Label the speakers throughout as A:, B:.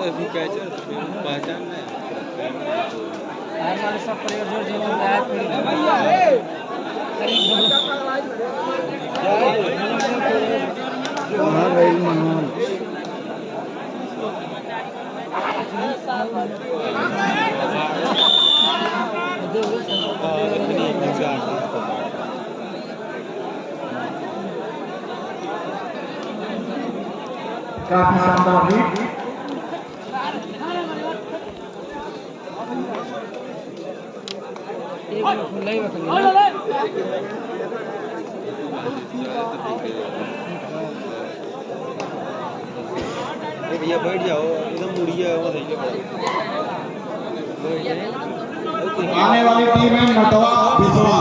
A: अभी कैचर पहचान नहीं
B: हमारे सब प्रयोजन जो है
C: हाँ भाई मनोज
D: काफी शानदार लीड
A: भैया बैठ जाओ एकदम मुड़िया
D: आने वाली टीम है नटवा बिस्वा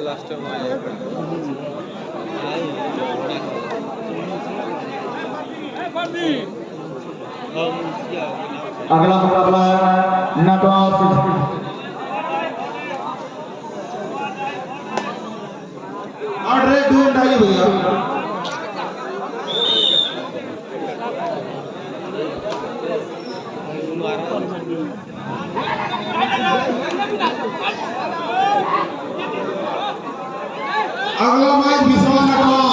A: लास्ट टाइम
D: अगला मुकाबला है नटवा भैया अगला मैच बिस्वा नटवा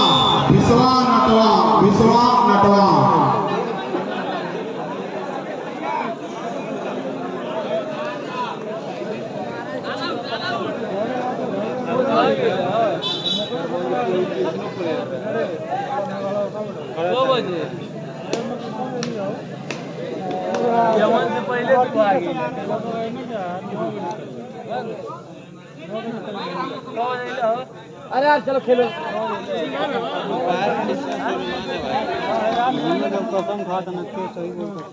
B: से पहले तो आ गई अरे यार चलो खेलो कसम खा था सही बोलते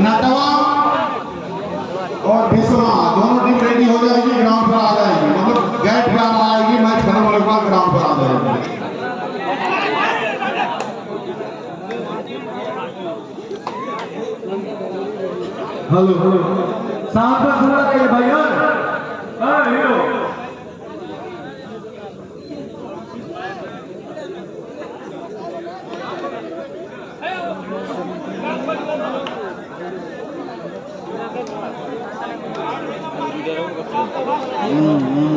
D: नटवा और बिस्वा दोनों टीम रेडी हो जाएगी, ग्राउंड पर आ जाएगी, मतलब गेट पे आएगी, मैच खत्म होने के बाद ग्राउंड पर आ जाएगी। हेलो साउंड पर सुन रहा है भैया? हाँ हीरो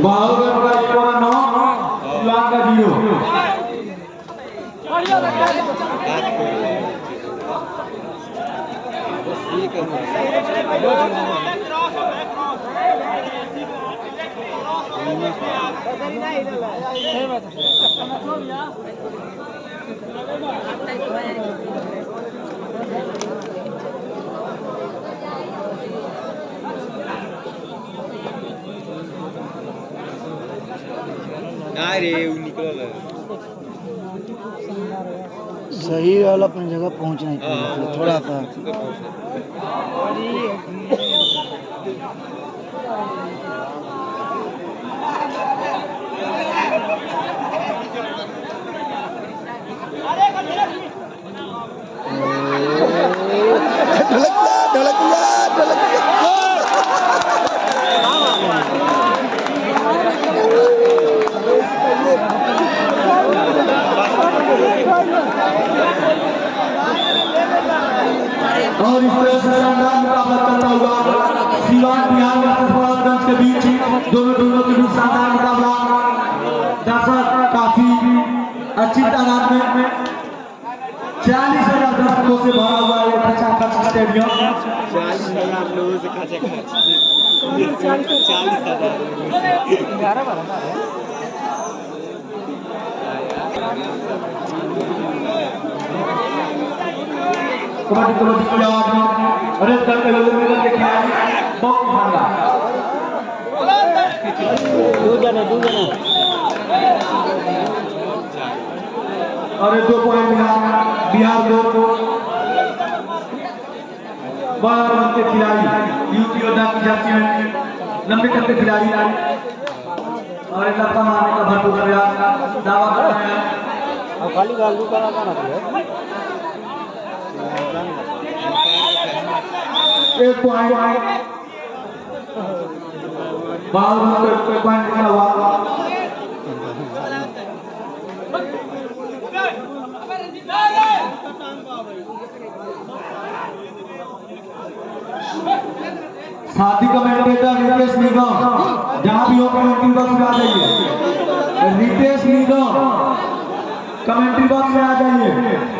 D: बाहुबल का 9 लाख का 0
C: सही वाला अपनी जगह पहुंचना ही थोड़ा सा ढलक
D: और इस तरह से शानदार मुकाबला चलता हुआ सीवान बिहार वर्सेस फरासगंज के बीच दोनों के बीच शानदार मुकाबला। दर्शक काफी अच्छी तादाद में 40,000 दर्शकों से भरा हुआ है खचा खच स्टेडियम।
A: 40,000 लोगों से खर्चा 40,000
D: कबड्डी कबड्डी की आवाज में रेड कार्ड के लोगों ने देखा बहुत मांगा
B: दो जने
D: और 2 पॉइंट मिला बिहार 2 12 रन के खिलाड़ी यूपी योद्धा की जर्सी में लंबे कद के खिलाड़ी और एक लपा मारने का भरपूर प्रयास दावा कर रहे हैं
B: अब खाली गालू करा था ना
D: एक पॉइंट 12 रन पे पॉइंट निकला हुआ साथी कमेंटेटर रितेश निगम जहां भी हो कमेंट्री बॉक्स में आ जाइए रितेश निगम कमेंट्री बॉक्स में आ जाइए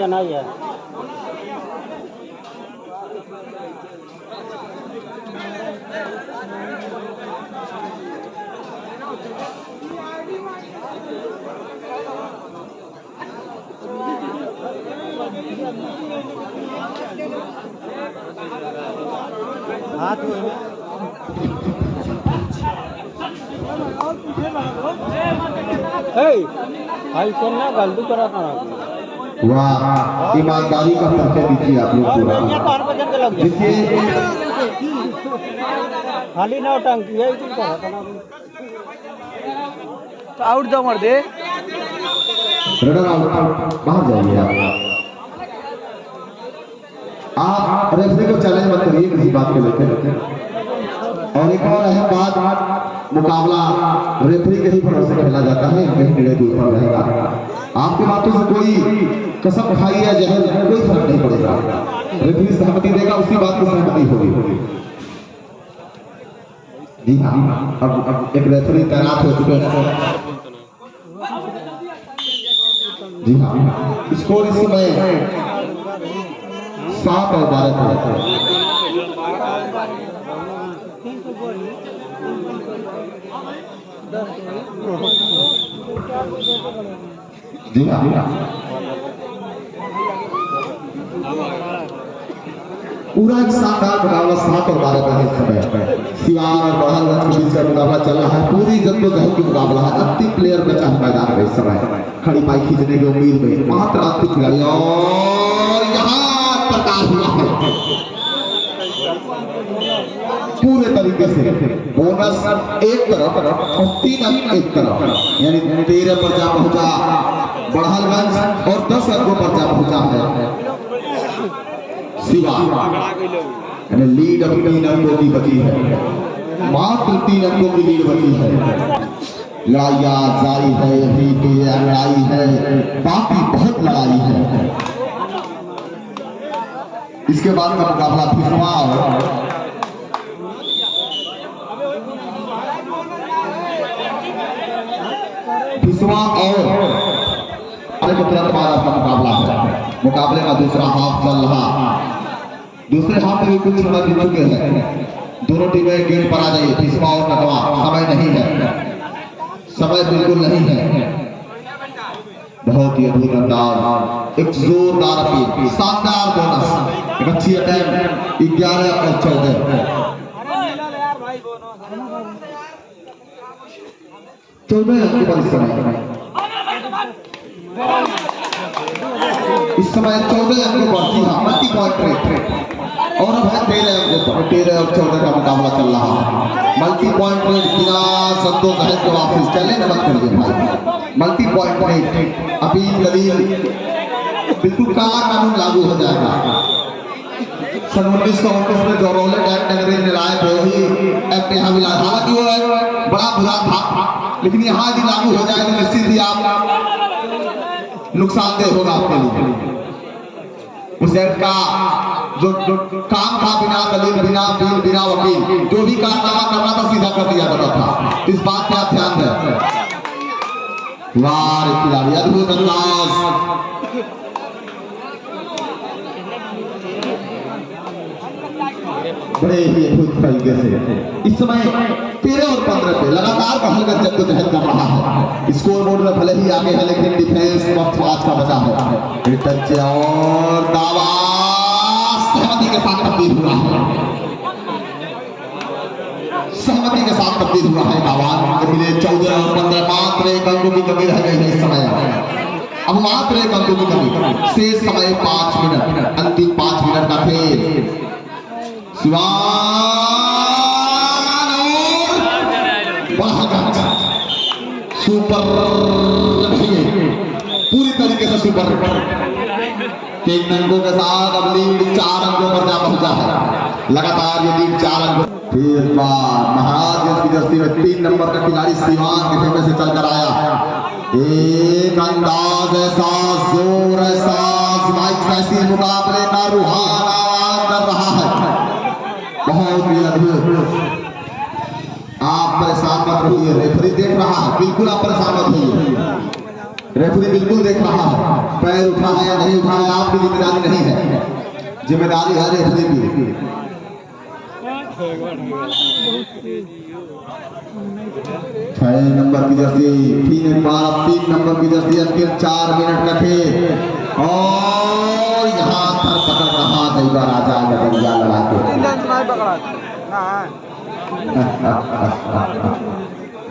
B: नहीं है हाथ भाई कौन ना गलती करा था
E: वाह ईमानदारी का परिचय दीजिए आप लोग को देखिए
B: खाली ना टंकी है आउट दो मर दे
E: रनर आउट बाहर जाइए आप रेफरी को चैलेंज मत करिए किसी बात को लेकर और एक और अहम बात मुकाबला रेफरी के ही भरोसे खेला जाता है कहीं निर्णय दूर पर रहेगा आपकी बातों से कोई कसम खाई या जहर कोई फर्क नहीं पड़ेगा रेफरी सहमति देगा उसी बात की सहमति होगी जी हाँ अब एक रेफरी तैनात हो चुके हैं जी हाँ स्कोर इस समय 7 और 12 है जी हाँ पूरा एक शानदार मुकाबला 7 और 12 का इस समय सिवान और बड़हलगंज के बीच का मुकाबला चल रहा है पूरी जद्दोजहद की मुकाबला है अंतिम प्लेयर बचा है मैदान में इस समय खड़ी पाई खींचने की उम्मीद में मात्र अंतिम खिलाड़ी और यहाँ प्रकाश हुआ है पूरे तरीके से बोनस एक तरफ और 3 अंक एक तरफ यानी 13 पर जा पहुंचा बड़हलगंज और 10 अंकों पर जा पहुंचा है शिवा यानी लीड अब 3 अंकों की बची है मात्र 3 अंकों की लीड बची है लड़ाइयां जारी है यही की लड़ाई है बाकी बहुत लड़ाई है इसके बाद का मुकाबला फिसवा और के तुरंत बाद आपका मुकाबला है मुकाबले का दूसरा हाफ चल रहा दूसरे हाफ में भी कुछ समय बीत चुके हैं दोनों टीमें गेंद पर आ जाइए फिसवा और नटवा समय नहीं है समय बिल्कुल नहीं है बहुत ही अद्भुत अंदाज एक जोरदार अपील शानदार बोनस एक अच्छी अटैक 11 और 14 अंक पर इस समय 14 अंकों पर जी हाँ मल्टी पॉइंट रेट और अब है 13 अंकों पर 13 और 14 का मुकाबला चल रहा है मल्टी पॉइंट रेट बिना संतोष है के वापस चैलेंज मत करिए भाई मल्टी पॉइंट रेट अपील दलील बिल्कुल काला कानून लागू हो जाएगा सन 1929 में जो रोलेट एक्ट अंग्रेज ने लाए थे वही एक्ट यहाँ भी लाया हालांकि वो बड़ा बुरा था लेकिन यहाँ यदि लागू हो जाए तो निश्चित ही आप नुकसानदेह होगा आपके लिए। उस एक्ट का जो काम था बिना दलील, बिना बिल, बिना वकील, जो भी कारनामा करना था सीधा कर दिया जाता था। इस बात पे आप ध्यान दें। वाह रे खिलाड़ी, अद्भुत अंदाज। बड़े ही अद्भुत तरीके से इस समय 13 और 15 पे लगातार बढ़लगंज जद्दोजहद कर रहा है। स्कोर बोर्ड में भले ही आगे है, लेकिन डिफेंस वक्त आज का बचा है। टच और दावा सहमति के साथ तब्दील हुआ है। सहमति के साथ तब्दील हुआ है दावा। मिले 14 और 15, मात्र 1 अंकों की कमी रह गई है इस समय। अब मात्र 1 अंकों की कमी, शेष समय 5 मिनट, अंतिम 5 मिनट का खेल। सुपर पूरी तरीके से सुपर 3 अंकों के साथ अब लीड 4 अंकों पर जा पहुंचा है। लगातार ये लीड 4 अंकों। फिर महाराज की जर्सी में 3 नंबर का खिलाड़ी सीवान के खेमे से चलकर आया। एक अंदाज ऐसा, जोर ऐसा, ऐसी मुकाबले का रुहान आवाज कर रहा है। बहुत ही अद्भुत। आप परेशान मत रहिए, रेफरी देख रहा है, बिल्कुल आप परेशान मत होइए। रेफरी बिल्कुल देख रहा है, पैर उठा है या नहीं उठा है आपकी जिम्मेदारी नहीं है, जिम्मेदारी है रेफरी की। 6 नंबर की जर्सी, 3 नंबर की जर्सी, अंतिम 4 मिनट का खेल। और यहाँ पर पकड़ रहा कई बार आ जाएगा बंजा लगा के।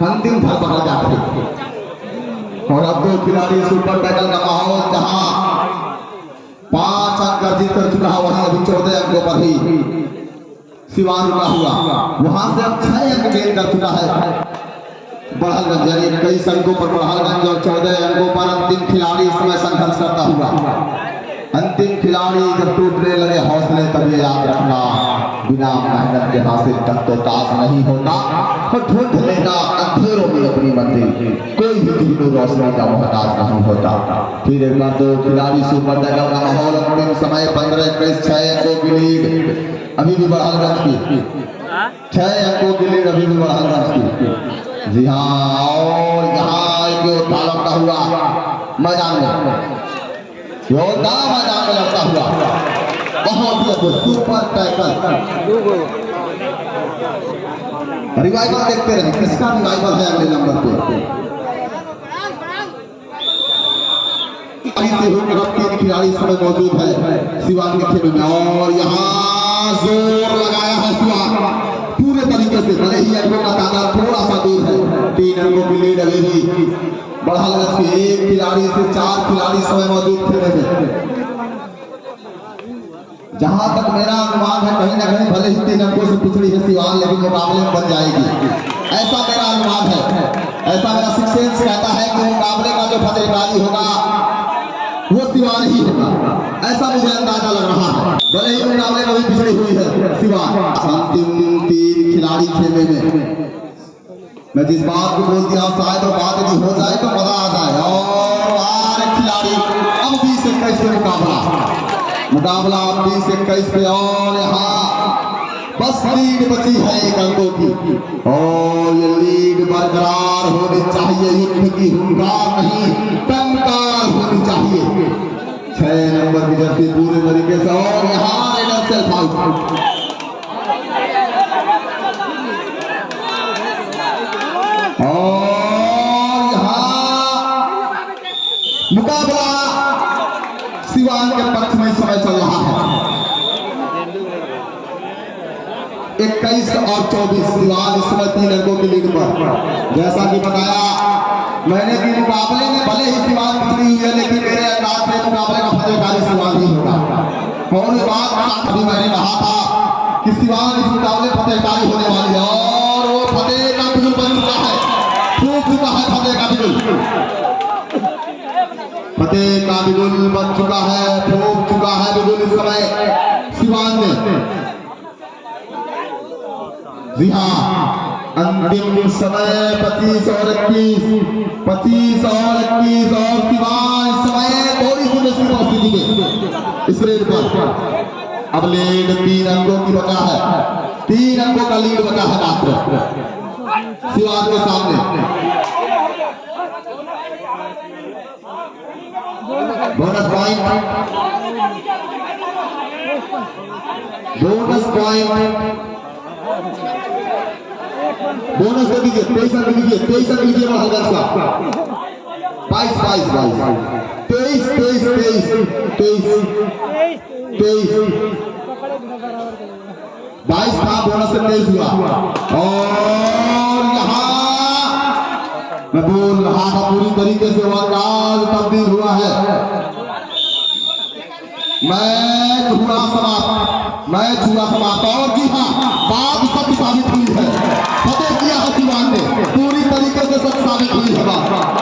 E: अंतिम धर पकड़ जाते। और अब 2 खिलाड़ी सुपर बैटल का माहौल, जहां 5 अंक अर्जित कर चुका है, वहां अभी 14 अंकों पर ही सिवान रुका हुआ। वहां से अब 6 अंक गेन कर चुका है बढ़लगंज, यानी 21 अंकों पर बढ़लगंज और 14 अंकों पर अंतिम खिलाड़ी इस समय संघर्ष करता हुआ। अंतिम खिलाड़ी जब टूटने लगे हौसले, तब ये याद रखना, बिना मेहनत के हासिल तक तो ताश नहीं होता। और ढूंढ लेना अंधेरों में अपनी मंजिल, कोई भी दिनों रोशनी का मोहताज नहीं होता। फिर एक बार 2 खिलाड़ी सुपर टैकल का माहौल, अंतिम समय 15-21, 6 अंकों की लीड अभी भी बढ़लगंज की, 6 अंकों की लीड अभी भी बढ़लगंज की। जी हाँ, और यहाँ एक योद्धा लड़ता हुआ मैदान में, योद्धा मैदान में लड़ता हुआ, बहुत ही सुपर टैकल। रिवाइवल देखते रहे, किसका रिवाइवल है अगले नंबर पे। से होकर 3 खिलाड़ी इस समय मौजूद है सिवान के खेमे में, और यहाँ जोर लगाया है सिवान पूरे तरीके से। भले ही अंकों का तादाद थोड़ा सा दूर है, 3 अंकों की लीड अभी भी बढ़लगंज के 1 खिलाड़ी से 4 खिलाड़ी समय मौजूद खेमे में। जहां तक मेरा अनुमान है, कहीं ना कहीं भले ही 3 अंकों से पिछड़ी है सिवान, लेकिन मुकाबले में बन जाएगी, ऐसा मेरा अनुमान है। ऐसा मेरा सिक्स सेंस कहता है कि मुकाबले का जो फतेहकारी होगा वो सिवान ही होगा, ऐसा मुझे अंदाजा लग रहा है। भले ही मुकाबले में भी पिछड़ी हुई है सिवान। अंतिम 3 खिलाड़ी खेमे में, मैं जिस बात को बोल दिया शायद वो बात यदि हो जाए तो मजा आ जाए। और खिलाड़ी अब 20-21 पे मुकाबला 20-21 पे, और यहाँ बस लीड बची है 1 अंकों की, और ये लीड बरकरार होनी चाहिए, युद्ध की हुंकार नहीं, टंकार होनी चाहिए। 6 नंबर की जर्सी पूरे तरीके से, और यहाँ रेडर सेल्फ आउट। और यहाँ मुकाबला सिवान के पक्ष में समय चल रहा है। 21 और 24 सिवान इस समय 3 अंकों की लीड पर। जैसा कि बताया मैंने कि मुकाबले में भले ही सिवान पिछड़ी हुई है, लेकिन मेरे अंदाज से मुकाबले का फतेहकारी सिवान ही होगा। और इस बात अभी मैंने कहा था कि सिवान इस मुकाबले फतेहकारी होने वाली है, और वो फतेह का बिगुल बन चुका है, फूट चुका है फतेह का बिगुल, फतेह का बिगुल बन चुका है, फूट चुका है बिगुल इस समय सिवान में। जी हाँ, अंतिम समय 25 और 21 25 और 21 और सिवाय समय थोड़ी सी मुश्किल परिस्थिति में इस रेड पर अब लीड 3 अंकों की बचा है, 3 अंकों का लीड बचा है मात्र शिवाज के सामने। Bonus point, bonus point, bonus दे दीजिए। 23 अंक लीजिए, 23 अंक लीजिए हलगंज का। 22 22 22 23 23 22 था, बोनस से 23 हुआ। और यहाँ मैं बोल रहा था पूरी तरीके से वकाल तब्दील हुआ है। मैच हुआ समाप्त और जी हाँ बात सत्य साबित हुई है। फतेह किया है सिवान ने, पूरी तरीके से सत्य साबित हुई है बात।